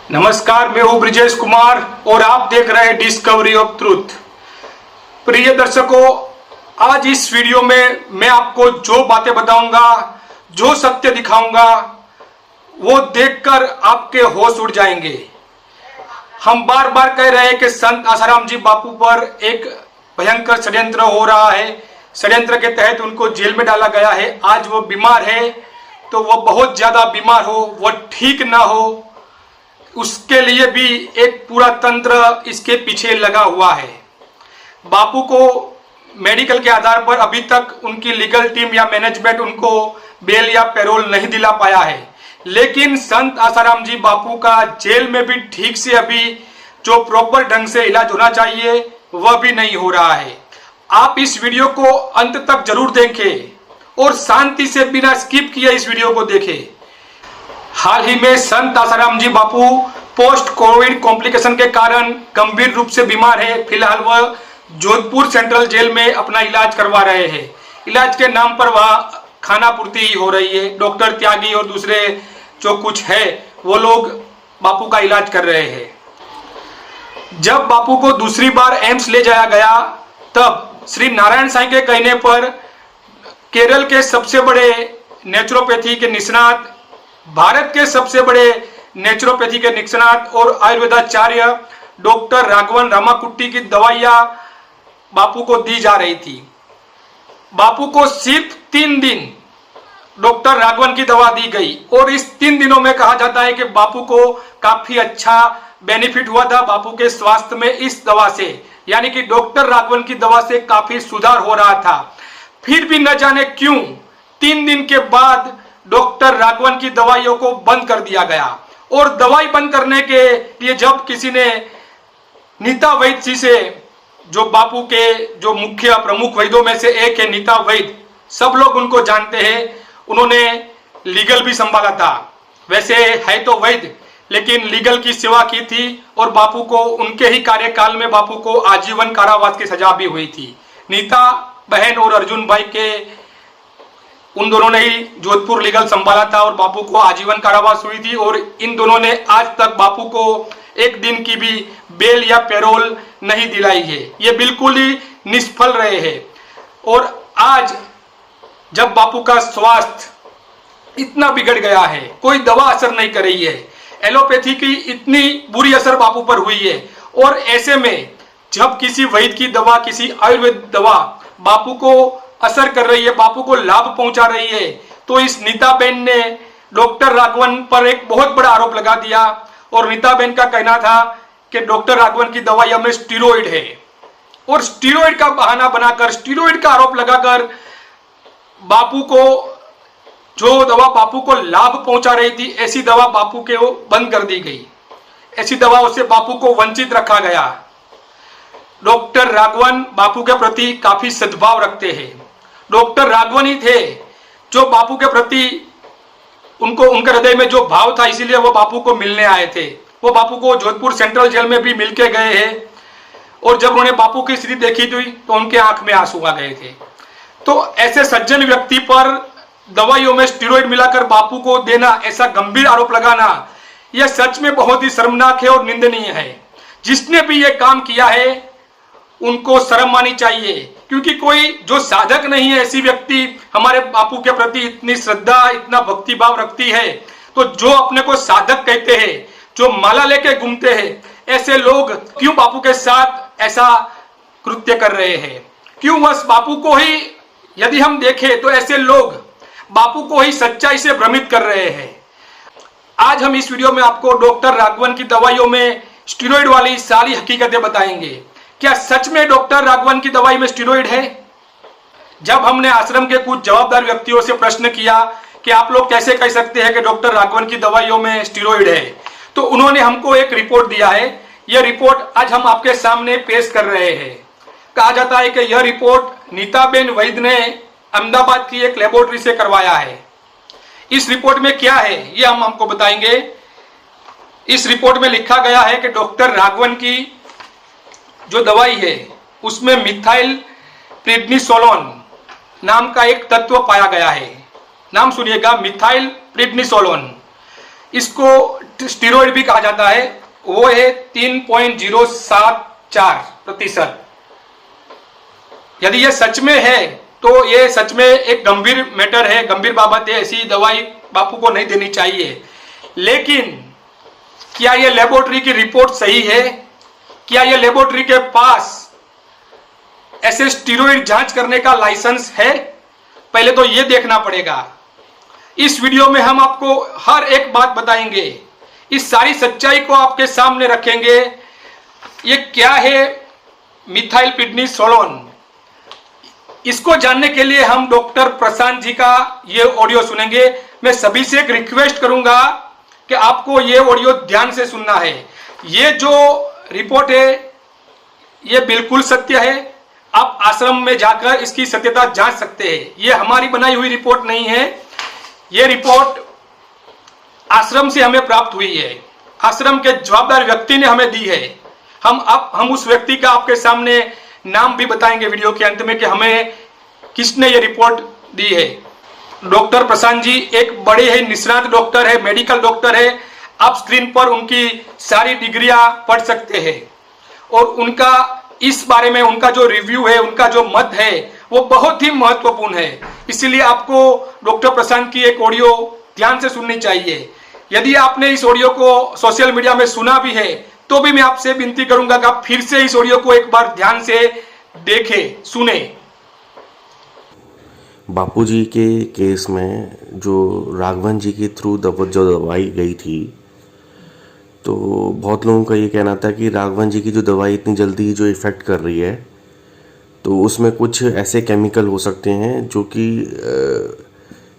नमस्कार, मैं हूं ब्रिजेश कुमार और आप देख रहे हैं डिस्कवरी ऑफ ट्रूथ। प्रिय दर्शकों, आज इस वीडियो में मैं आपको जो बातें बताऊंगा, जो सत्य दिखाऊंगा, वो देखकर आपके होश उड़ जाएंगे। हम बार बार कह रहे हैं कि संत आसाराम जी बापू पर एक भयंकर षड्यंत्र हो रहा है। षड्यंत्र के तहत उनको जेल में डाला गया है। आज वो बीमार है, तो वो बहुत ज्यादा बीमार हो, वो ठीक ना हो, उसके लिए भी एक पूरा तंत्र इसके पीछे लगा हुआ है। बापू को मेडिकल के आधार पर अभी तक उनकी लीगल टीम या मैनेजमेंट उनको बेल या पैरोल नहीं दिला पाया है, लेकिन संत आसाराम जी बापू का जेल में भी ठीक से अभी जो प्रॉपर ढंग से इलाज होना चाहिए वह भी नहीं हो रहा है। आप इस वीडियो को अंत तक जरूर देखें और शांति से बिना स्किप किए इस वीडियो को देखें। हाल ही में संत आसाराम जी बापू पोस्ट कोविड कॉम्प्लिकेशन के कारण गंभीर रूप से बीमार है। फिलहाल वह जोधपुर सेंट्रल जेल में अपना इलाज करवा रहे हैं। इलाज के नाम पर वह खाना पूर्ति हो रही है। डॉक्टर त्यागी और दूसरे जो कुछ है वो लोग बापू का इलाज कर रहे हैं। जब बापू को दूसरी बार एम्स ले जाया गया, तब श्री नारायण साईं के कहने पर केरल के सबसे बड़े नेचुरोपैथी के निष्णात, भारत के सबसे बड़े नेचुरोपैथी के निष्णात और आयुर्वेदाचार्य डॉक्टर राघवन रामाकुट्टी की दवाइयां बापू को दी जा रही थी। बापू को सिर्फ 3 दिन डॉक्टर राघवन की दवा दी गई और इस 3 दिनों में कहा जाता है कि बापू को काफी अच्छा बेनिफिट हुआ था। बापू के स्वास्थ्य में इस दवा से, यानी कि डॉक्टर राघवन की दवा से काफी सुधार हो रहा था। फिर भी न जाने क्यों 3 दिन के बाद डॉक्टर राघवन की दवाइयों को बंद कर दिया गया। और दवाई बंद करने के लिए जब किसी ने नीता वैद्य जी से, जो बापू के जो मुख्य प्रमुख वैद्यों में से एक है नीता वैद्य, सब लोग उनको जानते हैं, उन्होंने लीगल भी संभाला था। वैसे है तो वैद्य, लेकिन लीगल की सेवा की थी और बापू को उनके ही कार्यकाल में बापू को आजीवन कारावास की सजा भी हुई थी। नीता बहन और अर्जुन भाई के, उन दोनों ने ही जोधपुर लीगल संभाला था और बापू को आजीवन कारावास हुई थी। और इन दोनों ने आज तक बापू को एक दिन की भी बेल या पैरोल नहीं दिलाई है। ये बिल्कुल ही निष्फल रहे हैं। और आज जब बापू का स्वास्थ्य इतना बिगड़ गया है, कोई दवा असर नहीं कर रही है, एलोपैथी की इतनी बुरी असर बापू पर हुई है, और ऐसे में जब किसी वैद्य की दवा, किसी आयुर्वेद दवा बापू को असर कर रही है, बापू को लाभ पहुंचा रही है, तो इस नीताबेन ने डॉक्टर राघवन पर एक बहुत बड़ा आरोप लगा दिया। और नीताबेन का कहना था कि डॉक्टर राघवन की दवाइयों में स्टीरॉइड है, और स्टीरॉइड का बहाना बनाकर, स्टीरॉइड का आरोप लगाकर बापू को, जो दवा बापू को लाभ पहुंचा रही थी, ऐसी दवा बापू के वो बंद कर दी गई। ऐसी दवाओं से बापू को वंचित रखा गया। डॉक्टर राघवन बापू के प्रति काफी सद्भाव रखते हैं। डॉक्टर राघवन ही थे जो बापू के प्रति, उनको, उनके हृदय में जो भाव था, इसीलिए वो बापू को मिलने आए थे। वो बापू को जोधपुर सेंट्रल जेल में भी मिलके गए हैं, और जब उन्होंने बापू की स्थिति देखी थी तो उनके आंख में आंसू आ गए थे। तो ऐसे सज्जन व्यक्ति पर दवाइयों में स्टीरॉइड मिलाकर बापू को देना, ऐसा गंभीर आरोप लगाना, यह सच में बहुत ही शर्मनाक है और निंदनीय है। जिसने भी यह काम किया है उनको शर्म आनी चाहिए, क्योंकि कोई जो साधक नहीं है, ऐसी व्यक्ति हमारे बापू के प्रति इतनी श्रद्धा, इतना भक्तिभाव रखती है, तो जो अपने को साधक कहते हैं, जो माला लेके घूमते हैं, ऐसे लोग क्यों बापू के साथ ऐसा कृत्य कर रहे हैं? क्यों बस बापू को ही, यदि हम देखें तो ऐसे लोग बापू को ही सच्चाई से भ्रमित कर रहे हैं। आज हम इस वीडियो में आपको डॉक्टर राघवन की दवाइयों में स्टीरॉइड वाली सारी हकीकतें बताएंगे। क्या सच में डॉक्टर राघवन की दवाई में स्टीरॉइड है? जब हमने आश्रम के कुछ जवाबदार व्यक्तियों से प्रश्न किया कि आप लोग कैसे कह सकते हैं कि डॉक्टर राघवन की दवाइयों में स्टीरॉइड है, तो उन्होंने हमको एक रिपोर्ट दिया है। यह रिपोर्ट आज हम आपके सामने पेश कर रहे हैं। कहा जाता है कि यह रिपोर्ट नीताबेन वैद्य ने अहमदाबाद की एक लेबोरेटरी से करवाया है। इस रिपोर्ट में क्या है यह हम आपको बताएंगे। इस रिपोर्ट में लिखा गया है कि डॉक्टर राघवन की जो दवाई है उसमें मिथाइल प्रिडनिसोलोन नाम का एक तत्व पाया गया है। नाम सुनिएगा, मिथाइल प्रिडनिसोलोन। इसको स्टीरॉयड भी कहा जाता है, वो है 3.074%। यदि ये सच में है तो ये सच में एक गंभीर मैटर है, गंभीर बाबत है। ऐसी दवाई बापू को नहीं देनी चाहिए। लेकिन क्या ये लेबोरेटरी की रिपोर्ट सही है? क्या ये लेबोरेटरी के पास ऐसे स्टीरॉयड जांच करने का लाइसेंस है? पहले तो ये देखना पड़ेगा। इस वीडियो में हम आपको हर एक बात बताएंगे, इस सारी सच्चाई को आपके सामने रखेंगे। ये क्या है मिथाइलप्रिडनिसोलोन? इसको जानने के लिए हम डॉक्टर प्रशांत जी का ये ऑडियो सुनेंगे। मैं सभी से एक रिक्वेस्ट करूंगा कि आपको ये ऑडियो ध्यान से सुनना है। ये जो रिपोर्ट है ये बिल्कुल सत्य है। आप आश्रम में जाकर इसकी सत्यता जांच सकते हैं। ये हमारी बनाई हुई रिपोर्ट नहीं है, ये रिपोर्ट आश्रम से हमें प्राप्त हुई है। आश्रम के जवाबदार व्यक्ति ने हमें दी है। हम उस व्यक्ति का आपके सामने नाम भी बताएंगे वीडियो के अंत में कि हमें किसने ये रिपोर्ट दी है। डॉक्टर प्रशांत जी एक बड़े ही निष्णात डॉक्टर है, मेडिकल डॉक्टर है। आप स्क्रीन पर उनकी सारी डिग्रियां पढ़ सकते हैं और उनका इस बारे में उनका जो रिव्यू है, उनका जो मत है वो बहुत ही महत्वपूर्ण है। इसलिए आपको डॉक्टर प्रशांत की एक ऑडियो ध्यान से सुननी चाहिए। यदि आपने इस ऑडियो को सोशल मीडिया में सुना भी है तो भी मैं आपसे विनती करूंगा कि आप फिर से इस ऑडियो को एक बार ध्यान से देखें, सुने। बापूजी के केस में जो राघवन जी के थ्रू जो दवाई गई थी, तो बहुत लोगों का ये कहना था कि राघवन जी की जो दवाई इतनी जल्दी जो इफ़ेक्ट कर रही है तो उसमें कुछ ऐसे केमिकल हो सकते हैं जो कि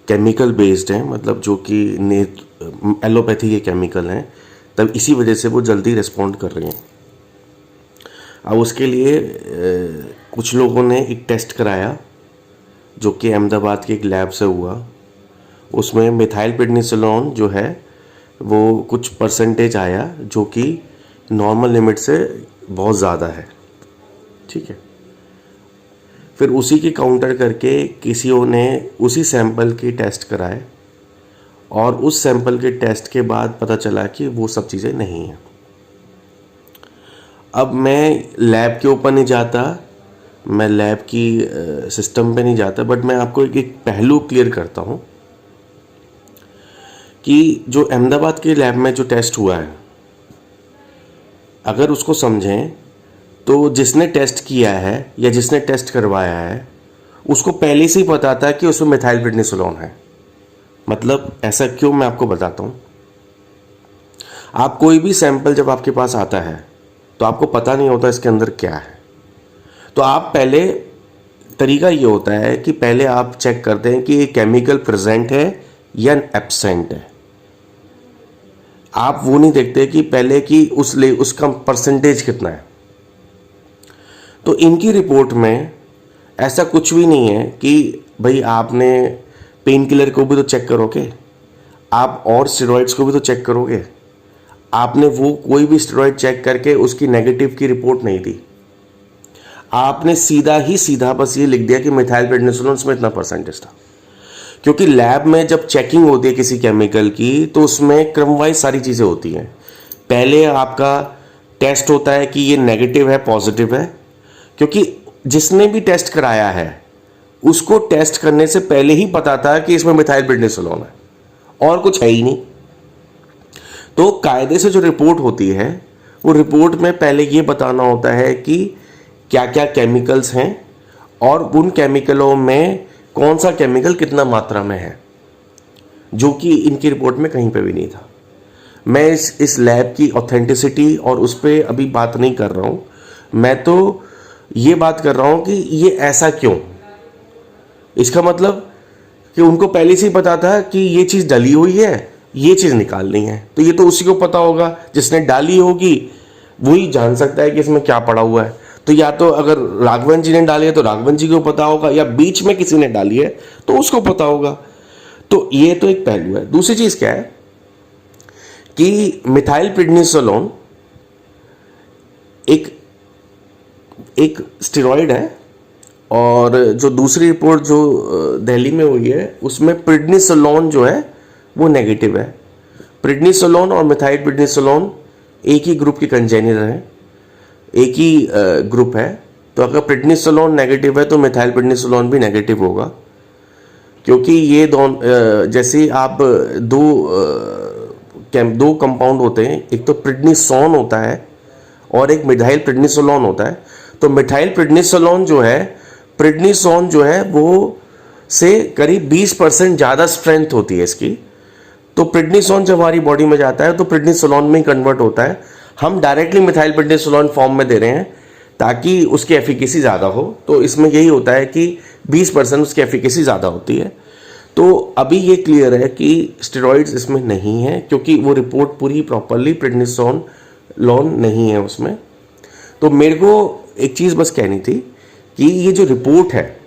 केमिकल बेस्ड हैं, मतलब जो कि एलोपैथी के केमिकल हैं, तब इसी वजह से वो जल्दी रिस्पॉन्ड कर रही हैं। अब उसके लिए कुछ लोगों ने एक टेस्ट कराया जो कि अहमदाबाद के एक लैब से हुआ। उसमें मिथाइलप्रिडनिसोलोन जो है वो कुछ परसेंटेज आया जो कि नॉर्मल लिमिट से बहुत ज़्यादा है, ठीक है। फिर उसी के काउंटर करके किसी ने उसी सैंपल के टेस्ट कराए और उस सैंपल के टेस्ट के बाद पता चला कि वो सब चीज़ें नहीं हैं। अब मैं लैब के ऊपर नहीं जाता, मैं लैब की सिस्टम पे नहीं जाता, बट मैं आपको एक पहलू क्लियर करता हूँ कि जो अहमदाबाद के लैब में जो टेस्ट हुआ है, अगर उसको समझें तो जिसने टेस्ट किया है या जिसने टेस्ट करवाया है उसको पहले से ही पता था कि उसमें मिथाइलप्रिडनिसोलोन है। मतलब ऐसा क्यों, मैं आपको बताता हूँ। आप कोई भी सैंपल जब आपके पास आता है तो आपको पता नहीं होता इसके अंदर क्या है, तो आप पहले तरीका ये होता है कि पहले आप चेक करते हैं कि ये केमिकल प्रेजेंट है या एब्सेंट है। आप वो नहीं देखते कि पहले कि उसका परसेंटेज कितना है। तो इनकी रिपोर्ट में ऐसा कुछ भी नहीं है कि भाई आपने पेन किलर को भी तो चेक करोगे, आप और स्टेरॉइड्स को भी तो चेक करोगे। आपने वो कोई भी स्टेरॉइड चेक करके उसकी नेगेटिव की रिपोर्ट नहीं दी। आपने सीधा बस ये लिख दिया कि मिथाइलप्रिडनिसोलोन में इतना परसेंटेज था। क्योंकि लैब में जब चेकिंग होती है किसी केमिकल की तो उसमें क्रम वाइज सारी चीज़ें होती हैं। पहले आपका टेस्ट होता है कि ये नेगेटिव है पॉजिटिव है, क्योंकि जिसने भी टेस्ट कराया है उसको टेस्ट करने से पहले ही पता था कि इसमें मिथाइलप्रिडनिसोलोन है और कुछ है ही नहीं। तो कायदे से जो रिपोर्ट होती है वो रिपोर्ट में पहले ये बताना होता है कि क्या क्या केमिकल्स हैं और उन केमिकलों में कौन सा केमिकल कितना मात्रा में है, जो कि इनकी रिपोर्ट में कहीं पे भी नहीं था। मैं इस लैब की ऑथेंटिसिटी और उस पर अभी बात नहीं कर रहा हूँ, मैं तो ये बात कर रहा हूँ कि ये ऐसा क्यों। इसका मतलब कि उनको पहले से ही पता था कि ये चीज़ डली हुई है, ये चीज़ निकालनी है, तो ये तो उसी को पता होगा, जिसने डाली होगी वही जान सकता है कि इसमें क्या पड़ा हुआ है। तो या तो अगर राघवन जी ने डाली है तो राघवन जी को पता होगा, या बीच में किसी ने डाली है तो उसको पता होगा। तो ये तो एक पहलू है। दूसरी चीज़ क्या है कि मिथाइलप्रिडनिसोलोन एक स्टेरॉइड है, और जो दूसरी रिपोर्ट जो दिल्ली में हुई है उसमें प्रिडनिसोलोन जो है वो नेगेटिव है। प्रेडनिसोलोन और मिथाइल प्रेडनिसोलोन एक ही ग्रुप के कंजेनर हैं, एक ही ग्रुप है। तो अगर प्रेडनिसोलोन नेगेटिव है तो मिथाइल प्रेडनिसोलोन भी नेगेटिव होगा, क्योंकि ये जैसे आप दो कंपाउंड होते हैं, एक तो प्रेडनिसोन होता है और एक मिथाइल प्रेडनिसोलोन होता है। तो मिथाइल प्रेडनिसोलोन जो है, प्रेडनिसोन जो है वो से करीब 20% ज़्यादा स्ट्रेंथ होती है इसकी। तो प्रेडनिसोन जब हमारी बॉडी में जाता है तो प्रेडनिसोलोन में ही कन्वर्ट होता है। हम डायरेक्टली मिथाइल प्रेडनिसोलोन फॉर्म में दे रहे हैं ताकि उसकी एफिकेसी ज़्यादा हो। तो इसमें यही होता है कि 20% उसकी एफिकेसी ज़्यादा होती है। तो अभी ये क्लियर है कि स्टेरॉइड्स इसमें नहीं है, क्योंकि वो रिपोर्ट पूरी प्रॉपरली प्रेडनिसोलोन नहीं है उसमें। तो मेरे को एक चीज़ बस कहनी थी कि ये जो रिपोर्ट है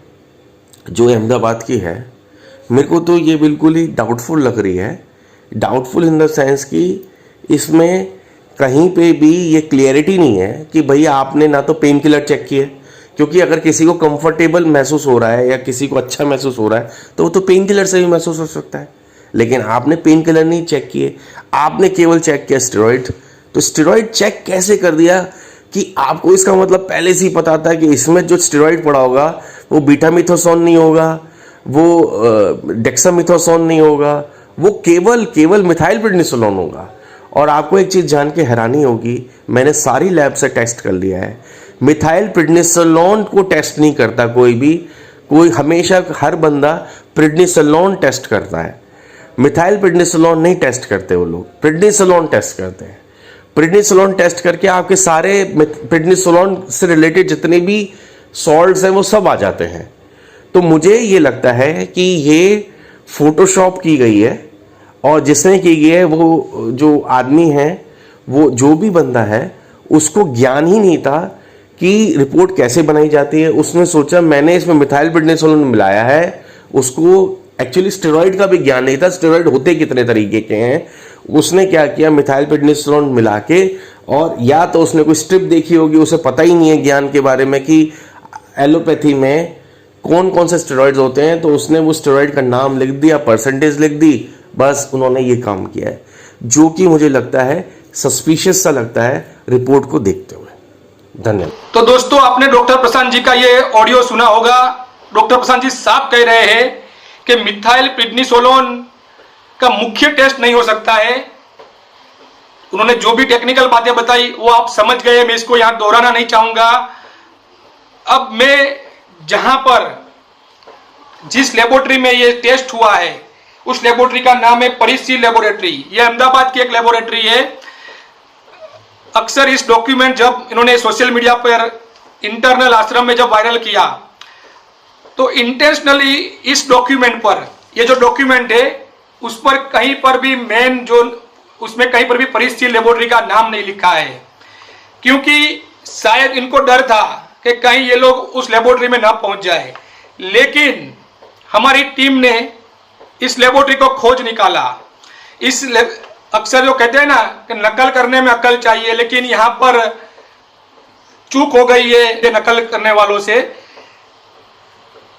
जो अहमदाबाद की है, मेरे को तो ये बिल्कुल ही डाउटफुल लग रही है। डाउटफुल इन द सेंस कि इसमें कहीं पे भी ये क्लियरिटी नहीं है कि भैया आपने ना तो पेन किलर चेक किए, क्योंकि अगर किसी को कंफर्टेबल महसूस हो रहा है या किसी को अच्छा महसूस हो रहा है तो वो तो पेन किलर से भी महसूस हो सकता है। लेकिन आपने पेन किलर नहीं चेक किए, आपने केवल चेक किया स्टेरॉइड। तो स्टेरॉइड चेक कैसे कर दिया कि आपको इसका मतलब पहले से ही पता था कि इसमें जो स्टेरॉइड पड़ा होगा वो बीटामिथोसोन नहीं होगा, वो डेक्सामिथोसोन नहीं होगा, वो केवल मिथाइल प्रेडनिसोलोन होगा। और आपको एक चीज़ जान के हैरानी होगी, मैंने सारी लैब से टेस्ट कर लिया है, मिथाइल प्रेडनिसोलोन को टेस्ट नहीं करता कोई भी। कोई हमेशा हर बंदा प्रेडनिसोलोन टेस्ट करता है, मिथाइल प्रेडनिसोलोन नहीं टेस्ट करते वो लोग, प्रेडनिसोलोन टेस्ट करते हैं। प्रेडनिसोलोन टेस्ट करके आपके सारे प्रेडनिसोलोन से रिलेटेड जितने भी सॉल्ट्स हैं वो सब आ जाते हैं। तो मुझे ये लगता है कि ये फोटोशॉप की गई है, और जिसने की गई है वो जो आदमी है, वो जो भी बंदा है, उसको ज्ञान ही नहीं था कि रिपोर्ट कैसे बनाई जाती है। उसने सोचा मैंने इसमें मिथाइल प्रेडनिसोलोन मिलाया है, उसको एक्चुअली स्टेरॉइड का भी ज्ञान नहीं था, स्टेरॉइड होते कितने तरीके के हैं। उसने क्या किया, मिथाइल प्रेडनिसोलोन मिला के, और या तो उसने कोई स्ट्रिप देखी होगी, उसे पता ही नहीं है ज्ञान के बारे में कि एलोपैथी में कौन कौन से स्टेरॉइड्स होते हैं, तो उसने वो स्टेरॉइड का नाम लिख दिया, परसेंटेज लिख दी, बस उन्होंने ये काम किया है, जो कि मुझे लगता है सस्पिशियस सा लगता है रिपोर्ट को देखते हुए। धन्यवाद। तो दोस्तों, आपने डॉक्टर प्रशांत जी का ये ऑडियो सुना होगा। डॉक्टर प्रशांत जी साफ कह रहे हैं कि मिथाइल प्रेडनिसोलोन का मुख्य टेस्ट नहीं हो सकता है। उन्होंने जो भी टेक्निकल बातें बताई वो आप समझ गए, मैं इसको यहां दोहराना नहीं चाहूंगा। अब मैं जहां पर जिस लेबोरेटरी में ये टेस्ट हुआ है उस लेबोरेटरी का नाम है परिसील लेबोरेटरी। ये अहमदाबाद की एक लेबोरेटरी है। अक्सर इस डॉक्यूमेंट जब इन्होंने सोशल मीडिया पर इंटरनल आश्रम में जब वायरल किया तो इंटेंशनली इस डॉक्यूमेंट पर, ये जो डॉक्यूमेंट है उस पर कहीं पर भी मेन जो उसमें कहीं पर भी परिसील लेबोरेटरी का नाम नहीं लिखा है, क्योंकि शायद इनको डर था कि कहीं ये लोग उस लेबोरेटरी में ना पहुंच जाए। लेकिन हमारी टीम ने इस लेबोरेटरी को खोज निकाला। अक्सर जो कहते हैं ना कि नकल करने में अक्ल चाहिए, लेकिन यहां पर चूक हो गई है नकल करने वालों से।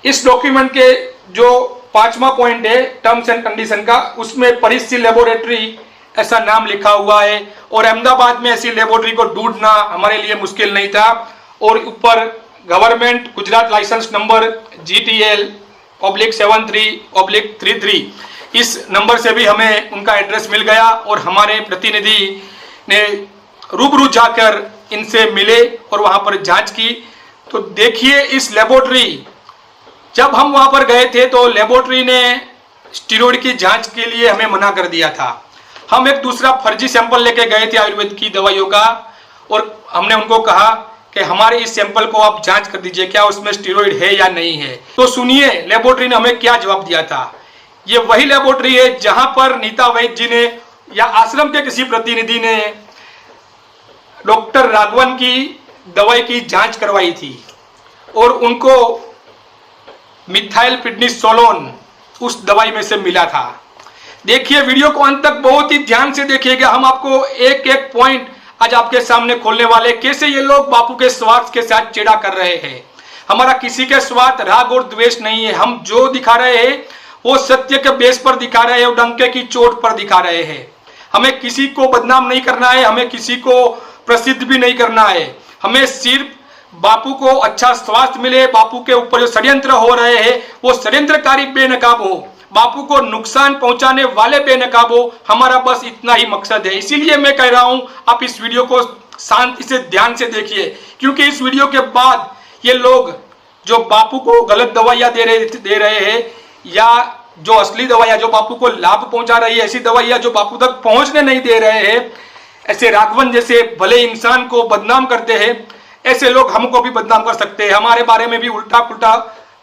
इस डॉक्यूमेंट के जो 5वां पॉइंट है टर्म्स एंड कंडीशन का, उसमें परिसील लेबोरेटरी ऐसा नाम लिखा हुआ है, और अहमदाबाद में ऐसी लेबोरेटरी को ढूंढना हमारे लिए मुश्किल नहीं था। और ऊपर government Gujarat licence number GTL/73/33 इस नंबर से भी हमें उनका एड्रेस मिल गया, और हमारे प्रतिनिधि ने रूबरू जाकर इनसे मिले और वहां पर जांच की। तो देखिए इस लेबोरेटरी, जब हम वहां पर गए थे तो लेबोरेटरी ने स्टेरॉइड की जांच के लिए हमें मना कर दिया था। हम एक दूसरा फर्जी सैंपल लेके गए थे आयुर्वेद की दवाइयों का, और हमने उनको कहा कि हमारे इस सैंपल को आप जांच कर दीजिए, क्या उसमें स्टेरॉइड है या नहीं है। तो सुनिए लेबोरेटरी ने हमें क्या जवाब दिया था। ये वही लेबोरेटरी है जहां पर नीता वैद्य जी ने या आश्रम के किसी प्रतिनिधि ने डॉक्टर राघवन की दवाई की जांच करवाई थी, और उनको मिथाइल प्रेडनिसोलोन उस दवाई में से मिला था। देखिए वीडियो को अंत तक बहुत ही ध्यान से देखिएगा। हम आपको एक एक पॉइंट आज आपके सामने खोलने वाले, कैसे ये लोग बापू के स्वार्थ के साथ चेड़ा कर रहे हैं। हमारा किसी के स्वार्थ, राग और द्वेष नहीं है। हम जो दिखा रहे हैं वो सत्य के बेस पर दिखा रहे हैं और डंके की चोट पर दिखा रहे हैं। हमें किसी को बदनाम नहीं करना है, हमें किसी को प्रसिद्ध भी नहीं करना है। हमें सिर्फ बापू को अच्छा स्वास्थ्य मिले, बापू के ऊपर जो षड्यंत्र हो रहे हैं वो षड्यंत्रकारी बेनकाब हो, बापू को नुकसान पहुंचाने वाले बेनकाब हो। हमारा बस इतना ही मकसद है। इसीलिए मैं कह रहा हूं आप इस वीडियो को शांति से ध्यान से देखिए, क्योंकि इस वीडियो के बाद ये लोग जो बापू को गलत दवाइयां दे रहे हैं या जो असली दवाइयां जो बापू को लाभ पहुंचा रही है, ऐसी दवाइयां जो बापू तक पहुंचने नहीं दे रहे हैं, ऐसे राघवन जैसे भले इंसान को बदनाम करते हैं, ऐसे लोग हमको भी बदनाम कर सकते हैं, हमारे बारे में भी उल्टा पुल्टा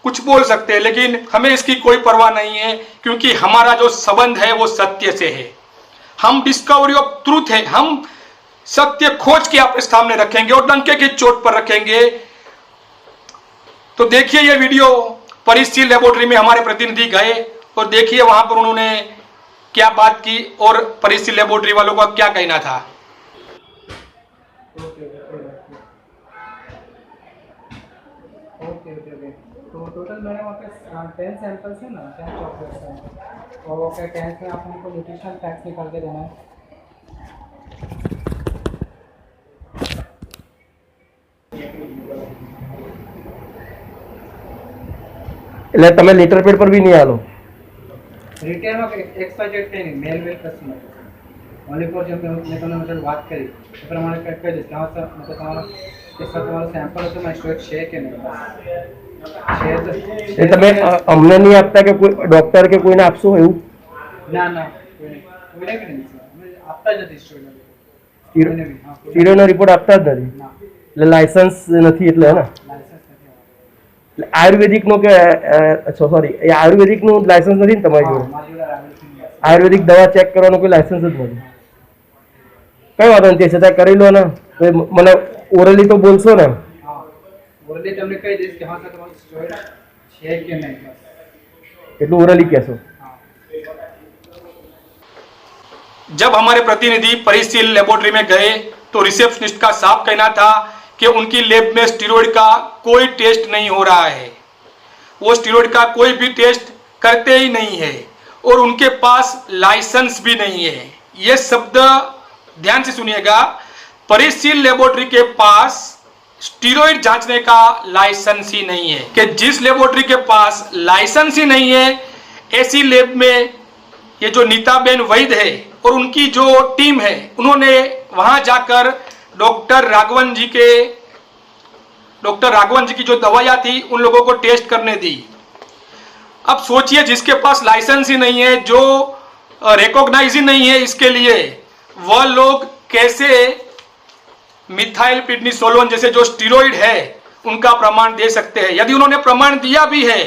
कुछ बोल सकते हैं, लेकिन हमें इसकी कोई परवाह नहीं है, क्योंकि हमारा जो संबंध है वो सत्य से है। हम डिस्कवरी ऑफ ट्रूथ है, हम सत्य खोज के आपके सामने रखेंगे और डंके की चोट पर रखेंगे। तो देखिए ये वीडियो, परिसील लेबोरेटरी में हमारे प्रतिनिधि गए और देखिए वहां पर उन्होंने क्या बात की और परिसील लेबोरेटरी वालों का क्या कहना था। ओके। तो टोटल मेरे वहाँ पे 10 सैंपल्स हैं ना, 10 चॉकलेट्स हैं, और फिर 10 में आप हमको न्यूट्रिशनल फैक्ट्स निकाल के देना है। એટલે તમે લેટર પેડ પર બી નહીં આલો रिटेल में एक्सपाइटेड कहीं नहीं, मेल कस्टमर ओनली फॉर जब मैं તમને मतलब વાત કરી તો પ્રમાણે કહી દઈશ કે હા સર मतलब તમારો કે સર તમારો સેમ્પલ હતો મારી સ્ટોક છે કે નહીં, બસ છે તો એ તમે અમને નહીં આપતા કે કોઈ ડોક્ટર કે કોઈને આપશો એવું ના કોઈને કે નહીં સર, અમે આપતા જ નથી સ્ટોક સ્ટીરોઇડનો રિપોર્ટ આપતા જ નથી ના, એટલે લાયસન્સ નથી એટલે હે ને લાયસન્સ નથી એટલે આયુર્વેદિકનો કે સોરી એ આયુર્વેદિકનું લાયસન્સ નથી ને તમારી જોડે મારી જોડે આવેલું છે। આયુર્વેદિક દવા ચેક કરવાનો કોઈ લાયસન્સ જ નથી કઈ વાંધો નથી તે છતાં કરી લો ને તો મને ઓરલી તો બોલશો ને હા ઓરલી તમને કહી દઈશ કે હા સર તમારો સ્ટોક છે કે નહીં, બસ એટલું ઓરલી કહેશો। हाँ। जब हमारे प्रतिनिधि परिसील लेबोरेटरी में गए तो रिसेप्शनिस्ट का साफ कहना था कि उनकी लैब में स्टीरॉयड का कोई टेस्ट नहीं हो रहा है, वो स्टीरॉयड का कोई भी टेस्ट करते ही नहीं है और उनके पास लाइसेंस भी नहीं है। ये शब्द ध्यान से सुनिएगा, परिसील लेबोरेटरी के पास स्टीरॉयड जांचने का लाइसेंस ही नहीं है। कि जिस लेबोरेटरी के पास लाइसेंस ही नहीं है, ऐसी लैब में ये जो नीताबेन वैद है और उनकी जो टीम है, उन्होंने वहां जाकर डॉक्टर राघवन जी की जो दवाइयां थी उन लोगों को टेस्ट करने दी। अब सोचिए जिसके पास लाइसेंस ही नहीं है, जो रिकॉग्नाइज ही नहीं है इसके लिए, वह लोग कैसे मिथाइल प्रिडनिसोलोन जैसे जो स्टीरॉयड है उनका प्रमाण दे सकते हैं। यदि उन्होंने प्रमाण दिया भी है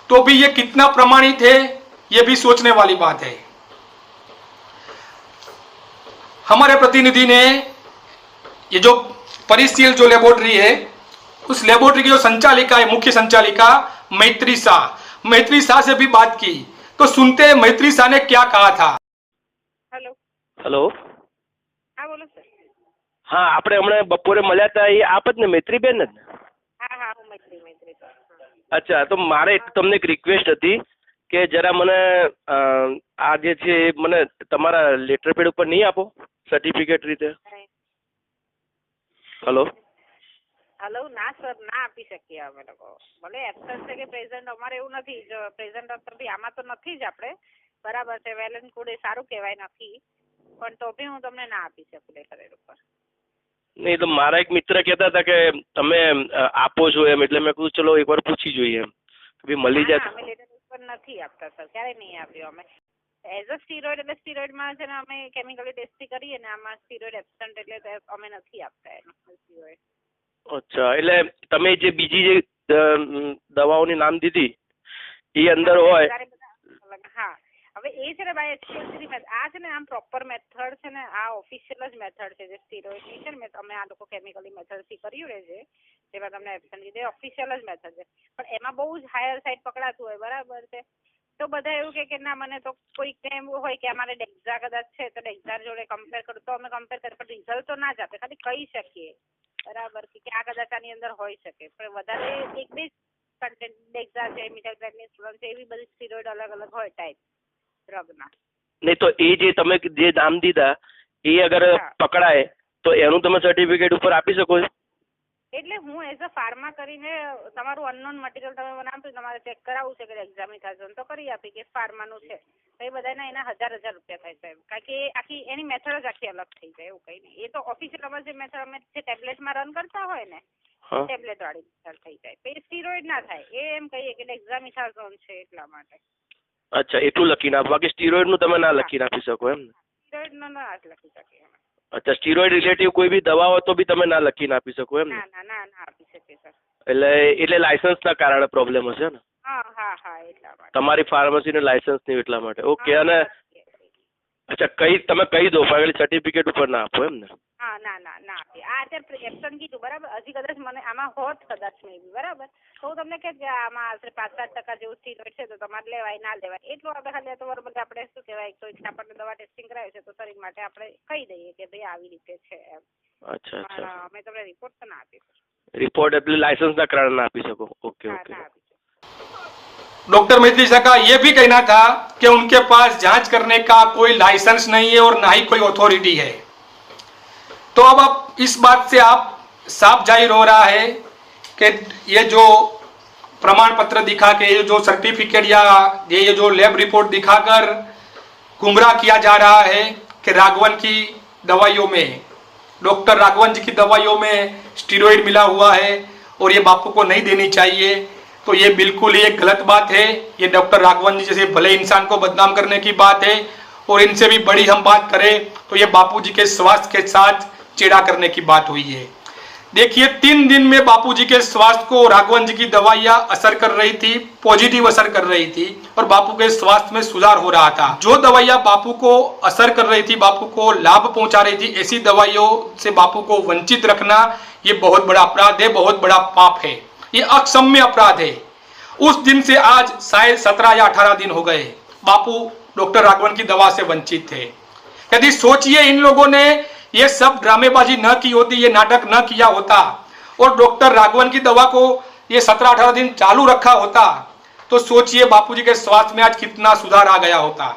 तो भी ये कितना प्रमाणित है, ये भी सोचने वाली बात है। हमारे प्रतिनिधि ने ये जो परिसील जो लेबोरेटरी है, उस लेबोरेटरी की जो संचालिका है, मुख्य संचालिका मैत्री शाह से भी बात की, तो सुनते हैं मैत्री शाह ने क्या कहा था। हेलो હેલો हाँ बोलो सर। હા આપણે હમણાં બપોરે મળ્યા હતા એ આપ જ ને મૈત્રીબેન જ ને? हाँ હું मैत्री तो हाँ। અચ્છા તો મારે તમને એક રિક્વેસ્ટ હતી કે જરા મને આ જે છે એ મને તમારા લેટર પેડ ઉપર નહીં આપો સર્ટિફિકેટ રીતે? હેલો हेलो ना सर ना આપી શકીએ અમે લોકો, ભલે એબસન્ટ છે કે પ્રેઝન્ટ, અમારે એવું નથી, જો પ્રેઝન્ટ અત્યારે આમાં તો નથી જ આપણે, બરાબર છે, વેલ એન્ડ ગુડ, એ સારું કહેવાય નથી, પણ તો બી હું તમને ના આપી શકું લેટર ઉપર। નહીં તો મારા એક મિત્ર કહેતા હતા કે તમે આપો છો એમ, એટલે મેં કીધું ચલો એકવાર પૂછી જોઈએ એમ કે ભાઈ મળી જાય ના અમે લેટર ઉપર નથી આપતા સર, ક્યારે નહીં આપ્યો અમે। એઝ અ સ્ટીરોઇડ એટલે સ્ટીરોઇડમાં છે ને અમે કેમિકલી ટેસ્ટિંગ કરીએ ને, આમાં સ્ટીરોઇડ એબસન્ટ એટલે અમે નથી આપતા એનું સ્ટીરોઇડ। અચ્છા એટલે તમે જે બીજી જે દવાઓની નામ દીધી એ અંદર હોય? હા હવે એ છે ને ભાઈ એક્સપોઝરી મેથડ, આ છે ને આમ પ્રોપર મેથડ છે ને, આ ઓફિશિયલ જ મેથડ છે જે સ્ટીરોઇડની છે ને, અમે આ લોકો કેમિકલી મેથડથી કર્યું રહે છે, જેમાં તમને એબસન્ટ કીધું, ઓફિશિયલ જ મેથડ છે, પણ એમાં બહુ જ હાયર સાઈડ પકડાતું હોય, બરાબર છે, તો બધા એવું કે ના મને તો કોઈકને એવું હોય કે અમારે ડેક્ઝા કદાચ છે તો ડેક્ઝા જોડે કમ્પેર કરું તો અમે કમ્પેર કરીએ, પણ રિઝલ્ટ તો ના જ આપે, ખાલી કહી શકીએ બરાબર કે આ કદાચ આની અંદર હોઈ શકે, પણ વધારે એક બે કન્ટેન્ટ ડેક્ઝા છે, મિથાઇલ પ્રેડનિસોલોન છે, એવી બધી સ્ટીરોઇડ અલગ અલગ હોય ટાઈપ ડ્રગના, નહીં તો એ જે તમે જે નામ દીધા એ અગર હા. પકડાય તો એનું તમે સર્ટિફિકેટ ઉપર આપી શકો છો? એટલે હું એઝ અ ફાર્મા કરીને તમારું અનનોન મટીરિયલ તમે મને આપ્યું, તમારે ચેક કરાવવું છે કે એક્ઝામિનેશન તો કરી આપી કે ફાર્માનું છે તો એ બધાના એના 1000 રૂપિયા થાય સાહેબ, કારણ કે આખી એની મેથડ જ આખી અલગ થઈ જાય, એવું કંઈ નહીં. એ તો ઓફિશિયલ અમારે જે મેથડ અમે જે ટેબ્લેટમાં રન કરતા હોય ને હા. ટેબ્લેટ વાળી મેથડ થઈ જાય. તો એ સ્ટીરોઇડ ના થાય, એ એમ કહીએ કે એક્ઝામિનેશન છે એટલા માટે. અચ્છા, એટલું લખીને આપો, બાકી સ્ટીરોઇડનું તમે ના લખીને આપી શકો એમ ને? સ્ટીરોઇડનો ના જ લખી શકીએ અમે. અચ્છા, સ્ટીરોઇડ રિલેટિવ કોઈ બી દવા હોય તો બી તમે ના લખીને આપી શકો એમ ને? ના આપી શકીએ સર. એટલે લાયસન્સના કારણે પ્રોબ્લેમ હશે ને? હા એટલા માટે. તમારી ફાર્મસીનું લાયસન્સ નહીં એટલા માટે. ઓકે. અને અચ્છા, તમે કહી દો પણ સર્ટિફિકેટ ઉપર ના આપો એમ ને? હા ના આપીએ. આ અત્યારે એપ્સન કીધું બરાબર, હજી કદાચ મને આમાં હોત કદાચ મે બી બરાબર તો હું તમને કહે કે આમાં આશરે 5-7% જેવું સ્ટીરોઇડ છે તો તમારે લેવાય ના લેવાય એટલું આપણે ખાલી તો બરાબર આપણે શું કહેવાય તો આપણને દવા ટેસ્ટિંગ કરાવે છે તો શરીર માટે આપણે કહી દઈએ કે ભાઈ આવી રીતે છે એમ. અચ્છા. અમે તમને રિપોર્ટ તો ના આપીશું. રિપોર્ટ એટલે લાયસન્સના કારણે ના આપી શકો? ઓકે. ના આપીશું. डॉक्टर मैथिली शाह का यह भी कहना था कि उनके पास जांच करने का कोई लाइसेंस नहीं है और ना ही कोई अथॉरिटी है। तो अब आप इस बात से आप साफ जाहिर हो रहा है कि ये जो प्रमाण पत्र दिखा के ये जो सर्टिफिकेट या ये जो लैब रिपोर्ट दिखाकर गुमराह किया जा रहा है कि राघवन की दवाइयों में, डॉक्टर राघवन जी की दवाइयों में स्टीरॉइड मिला हुआ है और ये बापू को नहीं देनी चाहिए, तो ये बिल्कुल ही एक गलत बात है। ये डॉक्टर राघवन जी जैसे भले इंसान को बदनाम करने की बात है और इनसे भी बड़ी हम बात करें तो ये बापूजी के स्वास्थ्य के साथ चेड़ा करने की बात हुई है। देखिए 3 दिन में बापूजी के स्वास्थ्य को राघवन जी की दवाइयां असर कर रही थी, पॉजिटिव असर कर रही थी और बापू के स्वास्थ्य में सुधार हो रहा था। जो दवाइयां बापू को असर कर रही थी, बापू को लाभ पहुंचा रही थी, ऐसी दवाइयों से बापू को वंचित रखना ये बहुत बड़ा अपराध है, बहुत बड़ा पाप है, ये अक्षम्य अपराध है। उस दिन से आज शायद 17 या 18 दिन हो गए बापू डॉक्टर राघवन की दवा से वंचित थे। यदि सोचिए इन लोगों ने ये सब ड्रामेबाजी न की होती, ये नाटक न किया होता और डॉक्टर राघवन की दवा को ये 17-18 दिन चालू रखा होता तो सोचिए बापूजी के स्वास्थ्य में आज कितना सुधार आ गया होता।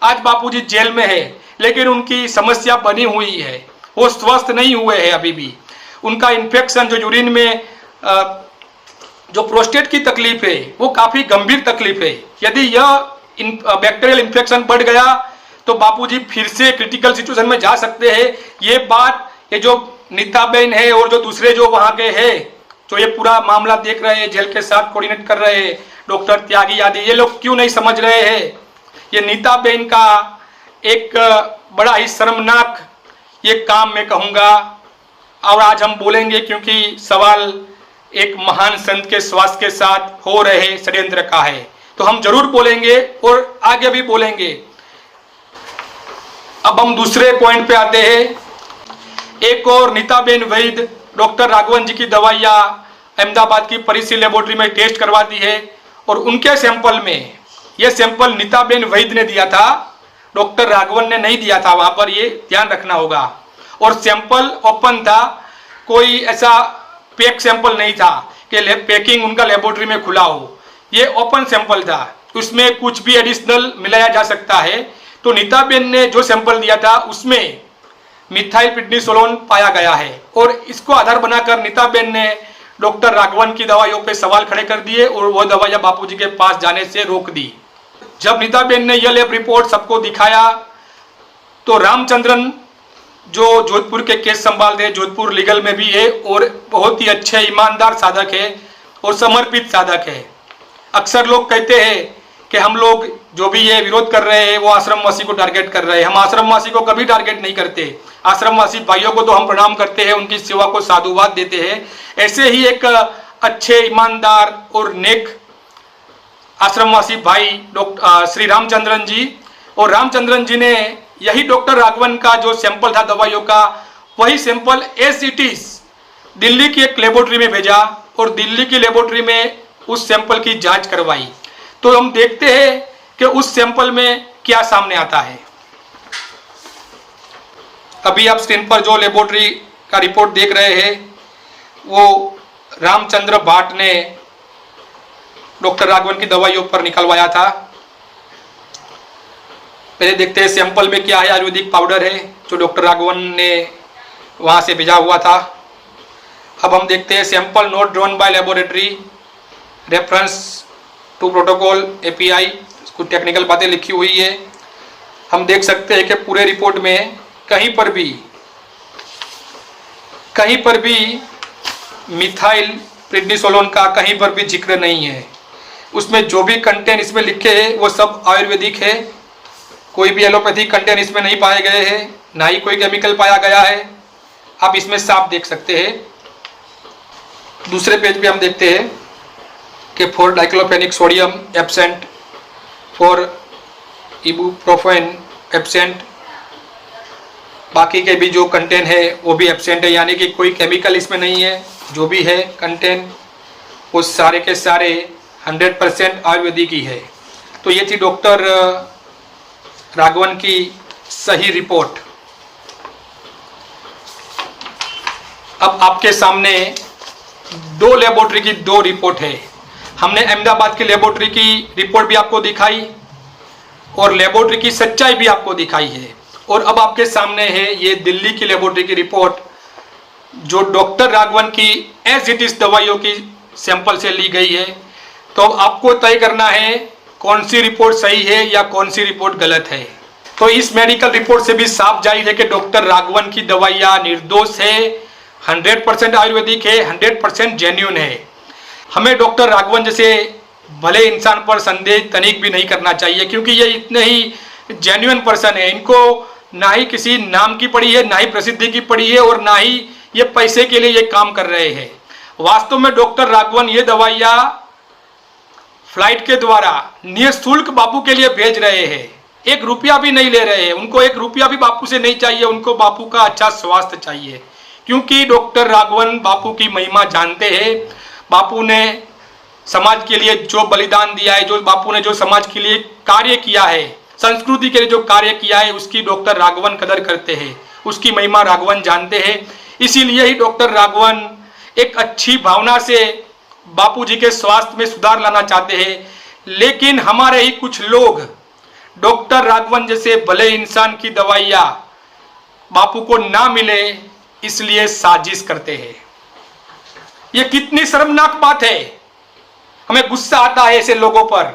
आज बापूजी जेल में है लेकिन उनकी समस्या बनी हुई है, वो स्वस्थ नहीं हुए हैं अभी भी। उनका इन्फेक्शन जो यूरिन में जो प्रोस्टेट की तकलीफ है वो काफी गंभीर तकलीफ है। यदि यह बैक्टीरियल इन्फेक्शन बढ़ गया तो बापूजी फिर से क्रिटिकल सिचुएशन में जा सकते हैं। ये बात ये जो नीताबेन है और जो दूसरे जो वहाँ के हैं जो ये पूरा मामला देख रहे हैं, जेल के साथ कोऑर्डिनेट कर रहे हैं, डॉक्टर त्यागी आदि, ये लोग क्यों नहीं समझ रहे हैं? ये नीताबेन का एक बड़ा ही शर्मनाक ये काम मैं कहूँगा। और आज हम बोलेंगे क्योंकि सवाल एक महान संत के स्वास्थ्य के साथ हो रहे षड्यंत्र का है, तो हम जरूर बोलेंगे और आगे भी बोलेंगे। अब हम दूसरे पॉइंट पे आते हैं। एक और नीताबेन वैद डॉक्टर राघवन जी की दवाइयाँ अहमदाबाद की परिसी लेबोरेटरी में टेस्ट करवाती है और उनके सैंपल में ये सैंपल नीताबेन वैद ने दिया था, डॉक्टर राघवन ने नहीं दिया था, वहां पर ये ध्यान रखना होगा। और सैंपल ओपन था, कोई ऐसा पैक सैंपल नहीं था कि पैकिंग उनका लेबोरेटरी में खुला हो, ये ओपन सैंपल था, उसमें कुछ भी एडिशनल मिलाया जा सकता है। तो नीताबेन ने जो सैंपल दिया था उसमें मिथाइल प्रेडनिसोलोन पाया गया है और इसको आधार बनाकर नीताबेन ने डॉक्टर राघवन की दवाइयों पे सवाल खड़े कर दिए और वह दवाइयां बापूजी के पास जाने से रोक दी। जब नीताबेन ने यह लैब रिपोर्ट सबको दिखाया तो रामचंद्रन जो जोधपुर के केस संभालते हैं, जोधपुर लीगल में भी है और बहुत ही अच्छे ईमानदार साधक है और समर्पित साधक है। अक्सर लोग कहते हैं कि हम लोग जो भी ये विरोध कर रहे हैं वो आश्रमवासी को टारगेट कर रहे हैं। हम आश्रमवासी को कभी टारगेट नहीं करते, आश्रमवासी भाइयों को तो हम प्रणाम करते हैं, उनकी सेवा को साधुवाद देते हैं। ऐसे ही एक अच्छे ईमानदार और नेक आश्रमवासी भाई डॉक्टर श्री रामचंद्रन जी, और रामचंद्रन जी ने यही डॉक्टर राघवन का जो सैंपल था दवाइयों का, वही sample as it is Delhi की एक लेबोरेटरी में भेजा और दिल्ली की लेबोरेटरी में उस सैंपल की जांच करवाई। तो हम देखते हैं कि उस सैंपल में क्या सामने आता है। अभी आप स्क्रीन पर जो लेबोरेटरी का रिपोर्ट देख रहे हैं वो रामचंद्र भाट ने डॉक्टर राघवन की दवाइयों पर निकलवाया था। पहले देखते हैं सैंपल में क्या है। आयुर्वेदिक पाउडर है जो डॉक्टर राघवन ने वहाँ से भेजा हुआ था। अब हम देखते हैं sample not drawn by laboratory, reference to protocol API, कुछ टेक्निकल बातें लिखी हुई है। हम देख सकते हैं कि पूरे रिपोर्ट में कहीं पर भी मिथाइल प्रेडनिसोलोन का कहीं पर भी जिक्र नहीं है। उसमें जो भी कंटेंट इसमें लिखे हैं वो सब आयुर्वेदिक है। कोई भी एलोपैथिक कंटेंट इसमें नहीं पाए गए हैं, ना ही कोई केमिकल पाया गया है। आप इसमें साफ देख सकते हैं। दूसरे पेज पे हम देखते हैं कि for diclofenac sodium absent, for ibuprofen absent, बाकी के भी जो कंटेंट है वो भी एब्सेंट है, यानी कि कोई केमिकल इसमें नहीं है। जो भी है कंटेंट वो सारे के सारे 100% आयुर्वेदिक ही है। तो ये थी डॉक्टर राघवन की सही रिपोर्ट। अब आपके सामने दो लेबोरेटरी की दो रिपोर्ट है। हमने अहमदाबाद की लेबोरेटरी की रिपोर्ट भी आपको दिखाई और लेबोरेटरी की सच्चाई भी आपको दिखाई है। और अब आपके सामने है ये दिल्ली की लेबोरेटरी की रिपोर्ट जो डॉक्टर राघवन की एज इट इज दवाइयों की सैंपल से ली गई है। तो अब आपको तय करना है कौन सी रिपोर्ट सही है या कौन सी रिपोर्ट गलत है। तो इस मेडिकल रिपोर्ट से भी साफ जाहिर है कि डॉक्टर राघवन की दवाइयाँ निर्दोष है, 100% आयुर्वेदिक है, 100% जेन्युइन है। हमें डॉक्टर राघवन जैसे भले इंसान पर संदेह तनिक भी नहीं करना चाहिए, क्योंकि ये इतने ही जेन्युइन पर्सन है। इनको ना ही किसी नाम की पड़ी है, ना ही प्रसिद्धि की पड़ी है, और ना ही ये पैसे के लिए ये काम कर रहे हैं। वास्तव में डॉक्टर राघवन ये दवाइयाँ फ्लाइट के द्वारा निःशुल्क बापू के लिए भेज रहे हैं। 1 रुपया भी नहीं ले रहे हैं। उनको 1 रुपया भी बापू से नहीं चाहिए। उनको बापू का अच्छा स्वास्थ्य चाहिए, क्योंकि डॉक्टर राघवन बापू की महिमा जानते हैं। बापू ने समाज के लिए जो बलिदान दिया है, जो बापू ने जो समाज के लिए कार्य किया है, संस्कृति के लिए जो कार्य किया है, उसकी डॉक्टर राघवन कदर करते हैं, उसकी महिमा राघवन जानते हैं। इसीलिए ही डॉक्टर राघवन एक अच्छी भावना से बापूजी के स्वास्थ्य में सुधार लाना चाहते हैं। लेकिन हमारे ही कुछ लोग डॉक्टर राघवन जैसे भले इंसान की दवाइयाँ बापू को ना मिले इसलिए साजिश करते हैं। ये कितनी शर्मनाक बात है। हमें गुस्सा आता है ऐसे लोगों पर।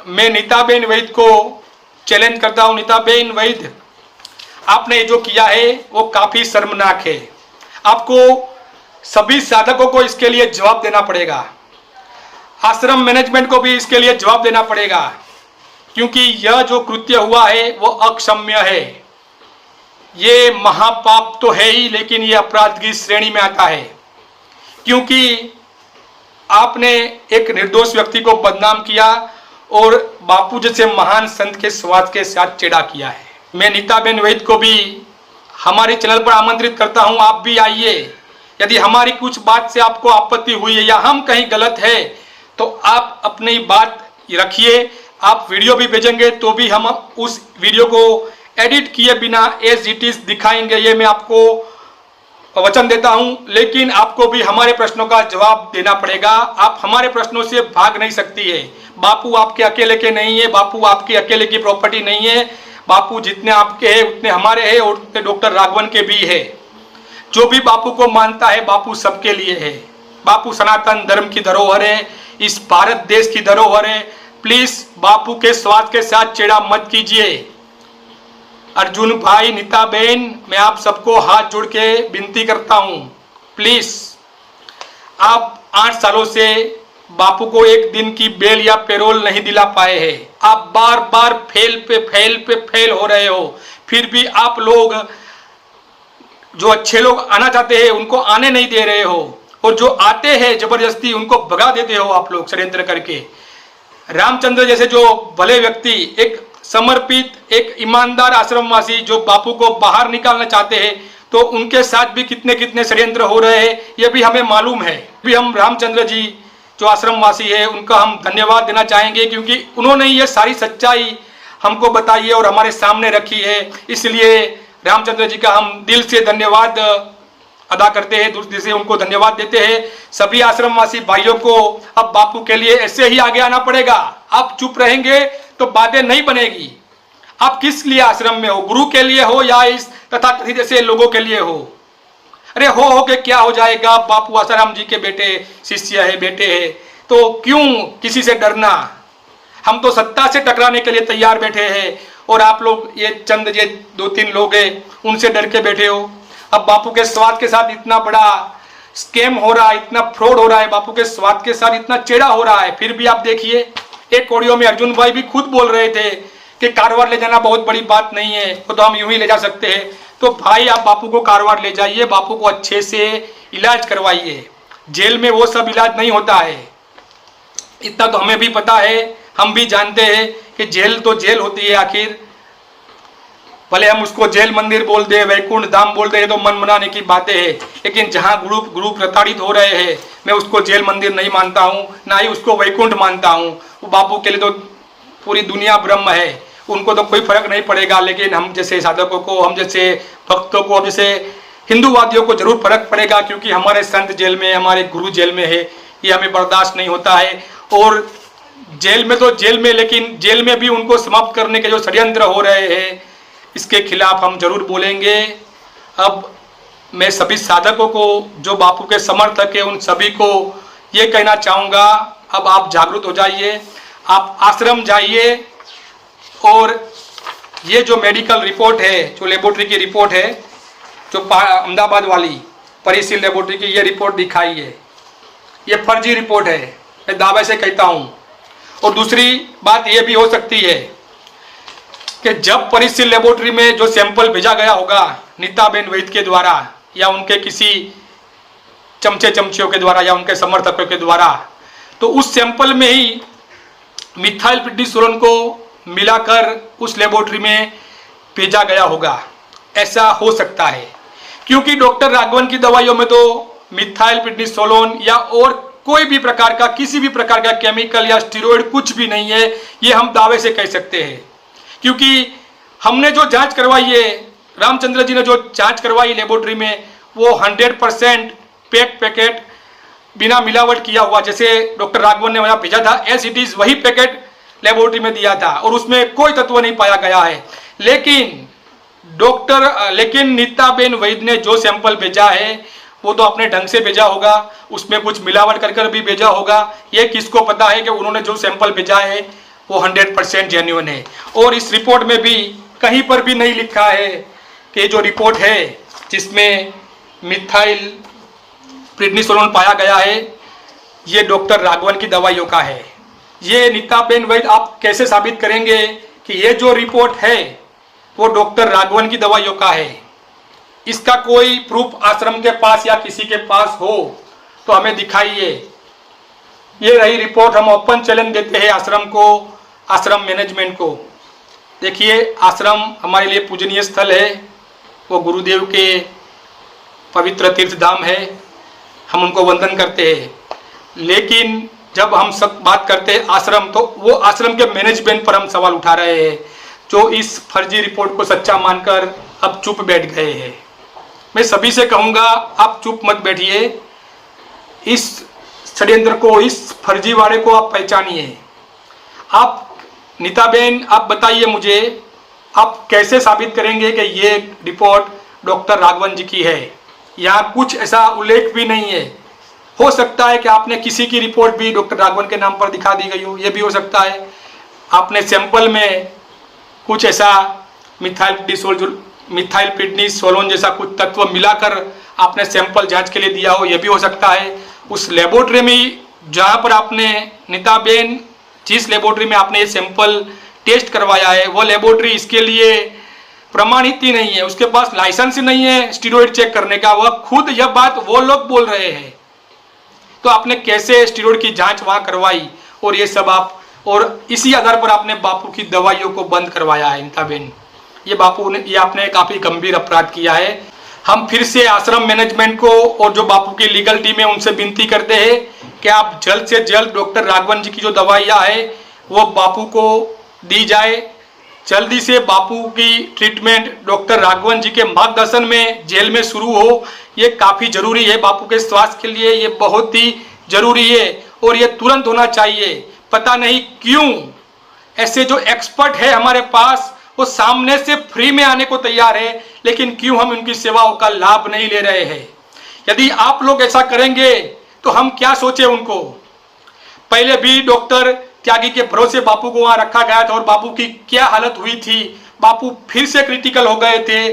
मैं नीताबेन वैद को चैलेंज करता हूँ। नीताबेन वैद, आपने जो किया है वो काफी शर्मनाक है। आपको सभी साधकों को इसके लिए जवाब देना पड़ेगा। आश्रम मैनेजमेंट को भी इसके लिए जवाब देना पड़ेगा, क्योंकि यह जो कृत्य हुआ है वो अक्षम्य है। ये महापाप तो है ही, लेकिन ये अपराध की श्रेणी में आता है, क्योंकि आपने एक निर्दोष व्यक्ति को बदनाम किया और बापू जैसे महान संत के स्वास्थ्य के साथ चेड़ा किया है। मैं नीताबेन वैद को भी हमारे चैनल पर आमंत्रित करता हूं, आप भी आइए। यदि हमारी कुछ बात से आपको आपत्ति हुई है या हम कहीं गलत है तो आप अपनी बात रखिए। आप वीडियो भी भेजेंगे तो भी हम उस वीडियो को एडिट किए बिना एज इट इज दिखाएंगे, ये मैं आपको वचन देता हूं। लेकिन आपको भी हमारे प्रश्नों का जवाब देना पड़ेगा। आप हमारे प्रश्नों से भाग नहीं सकती है। बापू आपके अकेले के नहीं है, बापू आपके अकेले की प्रॉपर्टी नहीं है। बापू जितने आपके हैं उतने हमारे हैं और उतने डॉक्टर राघवन के भी है। जो भी बापू को मानता है बापू सबके लिए है। बापू सनातन धर्म की धरोहर है, इस भारत देश की धरोहर है। प्लीज बापू के स्वास्थ्य के साथ चेड़ा मत कीजिए। अर्जुन भाई, नीता बहन, मैं आप सबको हाथ जोड़ के विनती करता हूं, प्लीज आप 8 सालों से बापू को एक दिन की बेल या पेरोल नहीं दिला पाए हैं। आप बार बार फेल हो रहे हो, फिर भी आप लोग जो अच्छे लोग आना चाहते हैं उनको आने नहीं दे रहे हो, और जो आते हैं जबरदस्ती उनको भगा देते हो आप लोग षड्यंत्र करके। रामचंद्र जैसे जो भले व्यक्ति, एक समर्पित, एक ईमानदार आश्रमवासी जो बापू को बाहर निकालना चाहते हैं, तो उनके साथ भी कितने कितने षड्यंत्र हो रहे हैं ये भी हमें मालूम है। भी हम रामचंद्र जी जो आश्रमवासी है उनका हम धन्यवाद देना चाहेंगे, क्योंकि उन्होंने ये सारी सच्चाई हमको बताई है और हमारे सामने रखी है। इसलिए रामचंद्र जी का हम दिल से धन्यवाद अदा करते हैं, दिल से उनको धन्यवाद देते हैं। सभी आश्रमवासी भाइयों को अब बापू के लिए ऐसे ही आगे आना पड़ेगा। आप चुप रहेंगे तो बातें नहीं बनेगी। आप किस लिए आश्रम में हो? गुरु के लिए हो या इस तथाकथित जैसे लोगों के लिए हो? अरे हो के क्या हो जाएगा? बापू आसाराम जी के बेटे शिष्य है, बेटे है, तो क्यों किसी से डरना? हम तो सत्ता से टकराने के लिए तैयार बैठे हैं और आप लोग ये चंद ये 2-3 लोग हैं उनसे डर के बैठे हो। अब बापू के स्वाद के साथ इतना बड़ा स्कैम हो रहा है, इतना फ्रॉड हो रहा है, बापू के स्वाद के साथ इतना चेड़ा हो रहा है, फिर भी आप देखिए एक ऑडियो में अर्जुन भाई भी खुद बोल रहे थे कि कारवार ले जाना बहुत बड़ी बात नहीं है, वो तो हम यूं ही ले जा सकते हैं। तो भाई आप बापू को कारवार ले जाइए, बापू को अच्छे से इलाज करवाइए। जेल में वो सब इलाज नहीं होता है, इतना तो हमें भी पता है, हम भी जानते हैं कि जेल तो जेल होती है आखिर। भले हम उसको जेल मंदिर बोल दे, वैकुंठ धाम बोल दे, तो मन मनाने की बातें हैं, लेकिन जहाँ गुरु प्रताड़ित हो रहे हैं मैं उसको जेल मंदिर नहीं मानता हूँ, ना ही उसको वैकुंठ मानता हूँ। वो बापू के लिए तो पूरी दुनिया ब्रह्म है, उनको तो कोई फर्क नहीं पड़ेगा, लेकिन हम जैसे साधकों को, हम जैसे भक्तों को, हम जैसे हिंदूवादियों को जरूर फर्क पड़ेगा, क्योंकि हमारे संत जेल में, हमारे गुरु जेल में है, ये हमें बर्दाश्त नहीं होता है। और जेल में तो जेल में, लेकिन जेल में भी उनको समाप्त करने के जो षड्यंत्र हो रहे हैं इसके खिलाफ हम जरूर बोलेंगे। अब मैं सभी साधकों को, जो बापू के समर्थक है, उन सभी को ये कहना चाहूँगा, अब आप जागरूक हो जाइए, आप आश्रम जाइए और ये जो मेडिकल रिपोर्ट है, जो लेबोरेटरी की रिपोर्ट है, जो अहमदाबाद वाली परिसील लेबोरेटरी की ये रिपोर्ट दिखाइए, ये फर्जी रिपोर्ट है, मैं दावे से कहता हूँ। और दूसरी बात ये भी हो सकती है कि जब परिसील लेबोरेटरी में जो सैंपल भेजा गया होगा नीताबेन वैद के द्वारा या उनके किसी चमचे चमचियों के द्वारा या उनके समर्थकों के द्वारा, तो उस सैंपल में ही मिथाइल प्रेडनिसोलोन को मिलाकर उस लेबोरेटरी में भेजा गया होगा, ऐसा हो सकता है। क्योंकि डॉक्टर राघवन की दवाइयों में तो मिथाइल प्रेडनिसोलोन या और कोई भी प्रकार का, किसी भी प्रकार का केमिकल या स्टेरॉइड कुछ भी नहीं है, ये हम दावे से कह सकते हैं। क्योंकि हमने जो जांच करवाई है, रामचंद्र जी ने जो जांच करवाई लेबोरेटरी में, वो 100% पैकेट बिना मिलावट किया हुआ, जैसे डॉक्टर राघवन ने वहाँ भेजा था एज इट इज वही पैकेट लेबोरेटरी में दिया था और उसमें कोई तत्व नहीं पाया गया है। लेकिन नीताबेन वैद ने जो सैंपल भेजा है वो तो अपने ढंग से भेजा होगा, उसमें कुछ मिलावट कर भी भेजा होगा। ये किसको पता है कि उन्होंने जो सैंपल भेजा है वो 100% जेन्युइन है। और इस रिपोर्ट में भी कहीं पर भी नहीं लिखा है कि जो रिपोर्ट है जिसमें मिथाइल प्रेडनिसोलोन पाया गया है ये डॉक्टर राघवन की दवाइयों का है। ये नीताबेन वैद आप कैसे साबित करेंगे कि ये जो रिपोर्ट है वो डॉक्टर राघवन की दवाइयों का है? इसका कोई प्रूफ आश्रम के पास या किसी के पास हो तो हमें दिखाइए। ये रही रिपोर्ट, हम ओपन चैलेंज देते हैं आश्रम को, आश्रम मैनेजमेंट को। देखिए आश्रम हमारे लिए पूजनीय स्थल है, वो गुरुदेव के पवित्र तीर्थ धाम है, हम उनको वंदन करते हैं। लेकिन जब हम सब बात करते हैं आश्रम, तो वो आश्रम के मैनेजमेंट पर हम सवाल उठा रहे हैं, जो इस फर्जी रिपोर्ट को सच्चा मानकर अब चुप बैठ गए हैं। मैं सभी से कहूँगा आप चुप मत बैठिए, इस षड्यंत्र को, इस फर्जीवाड़े को आप पहचानिए। आप नीताबेन आप बताइए मुझे, आप कैसे साबित करेंगे कि ये रिपोर्ट डॉक्टर राघवन जी की है? यहाँ कुछ ऐसा उल्लेख भी नहीं है। हो सकता है कि आपने किसी की रिपोर्ट भी डॉक्टर राघवन के नाम पर दिखा दी गई हो, ये भी हो सकता है। आपने सैंपल में कुछ ऐसा मिथाइल प्रेडनिसोलोन जैसा कुछ तत्व मिलाकर आपने सैंपल जांच के लिए दिया हो, यह भी हो सकता है। उस लेबोरेटरी में जहाँ पर आपने नीताबेन, जिस लेबोरेटरी में आपने ये सैंपल टेस्ट करवाया है, वो लेबोरेटरी इसके लिए प्रमाणित ही नहीं है, उसके पास लाइसेंस ही नहीं है स्टेरॉइड चेक करने का। वह खुद यह बात वो लोग बोल रहे हैं, तो आपने कैसे स्टेरॉइड की जांच वहाँ करवाई? और ये सब आप, और इसी आधार पर आपने बापू की दवाइयों को बंद करवाया है। नीताबेन, ये बापू ने, ये आपने काफी गंभीर अपराध किया है। हम फिर से आश्रम मैनेजमेंट को और जो बापू की लीगल टीम है उनसे विनती करते हैं कि आप जल्द से जल्द डॉक्टर राघवन जी की जो दवाइयाँ है वो बापू को दी जाए। जल्दी से बापू की ट्रीटमेंट डॉक्टर राघवन जी के मार्गदर्शन में जेल में शुरू हो, ये काफ़ी जरूरी है बापू के स्वास्थ्य के लिए, ये बहुत ही जरूरी है और ये तुरंत होना चाहिए। पता नहीं क्यों ऐसे जो एक्सपर्ट है हमारे पास वो सामने से फ्री में आने को तैयार है, लेकिन क्यों हम उनकी सेवाओं का लाभ नहीं ले रहे हैं? यदि आप लोग ऐसा करेंगे तो हम क्या सोचे उनको। पहले भी डॉक्टर त्यागी के भरोसे बापू को वहां रखा गया था और बापू की क्या हालत हुई थी। बापू फिर से क्रिटिकल हो गए थे।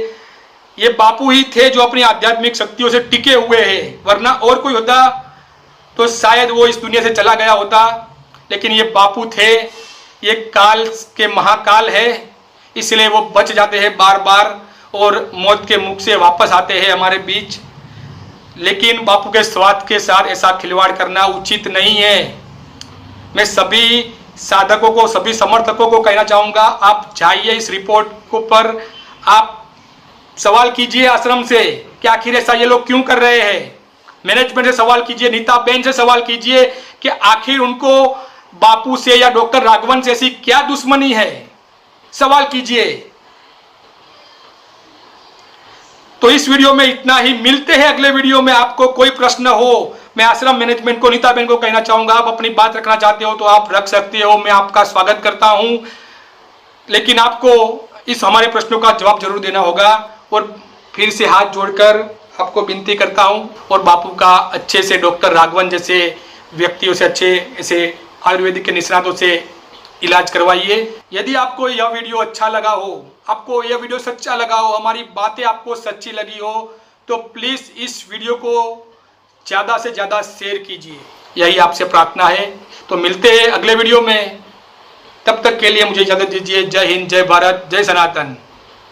ये बापू ही थे जो अपनी आध्यात्मिक शक्तियों से टिके हुए हैं, वरना और कोई होता तो शायद वो इस दुनिया से चला गया होता। लेकिन ये बापू थे, ये काल के महाकाल है, इसलिए वो बच जाते हैं बार बार और मौत के मुख से वापस आते हैं हमारे बीच। लेकिन बापू के स्वास्थ्य के साथ ऐसा खिलवाड़ करना उचित नहीं है। मैं सभी साधकों को, सभी समर्थकों को कहना चाहूँगा, आप जाइए इस रिपोर्ट को पर आप सवाल कीजिए आश्रम से कि आखिर ऐसा ये लोग क्यों कर रहे हैं। मैनेजमेंट से सवाल कीजिए, नीता बेन से सवाल कीजिए कि आखिर उनको बापू से या डॉक्टर राघवन से ऐसी क्या दुश्मनी है। सवाल कीजिए। तो इस वीडियो में इतना ही, मिलते हैं अगले वीडियो में। आपको कोई प्रश्न हो, मैं आश्रम मैनेजमेंट को, नीता बेन को कहना चाहूंगा, आप अपनी बात रखना चाहते हो तो आप रख सकते हो, मैं आपका स्वागत करता हूं। लेकिन आपको इस हमारे प्रश्नों का जवाब जरूर देना होगा। और फिर से हाथ जोड़कर आपको विनती करता हूं और बापू का अच्छे से डॉक्टर राघवन जैसे व्यक्तियों से, अच्छे ऐसे आयुर्वेदिक के निष्णातों से इलाज करवाइए। यदि आपको यह वीडियो अच्छा लगा हो, आपको यह वीडियो सच्चा लगा हो, हमारी बातें आपको सच्ची लगी हो, तो प्लीज़ इस वीडियो को ज़्यादा से ज़्यादा शेयर कीजिए, यही आपसे प्रार्थना है। तो मिलते हैं अगले वीडियो में, तब तक के लिए मुझे इजाज़त दीजिए। जय हिंद, जय भारत, जय सनातन।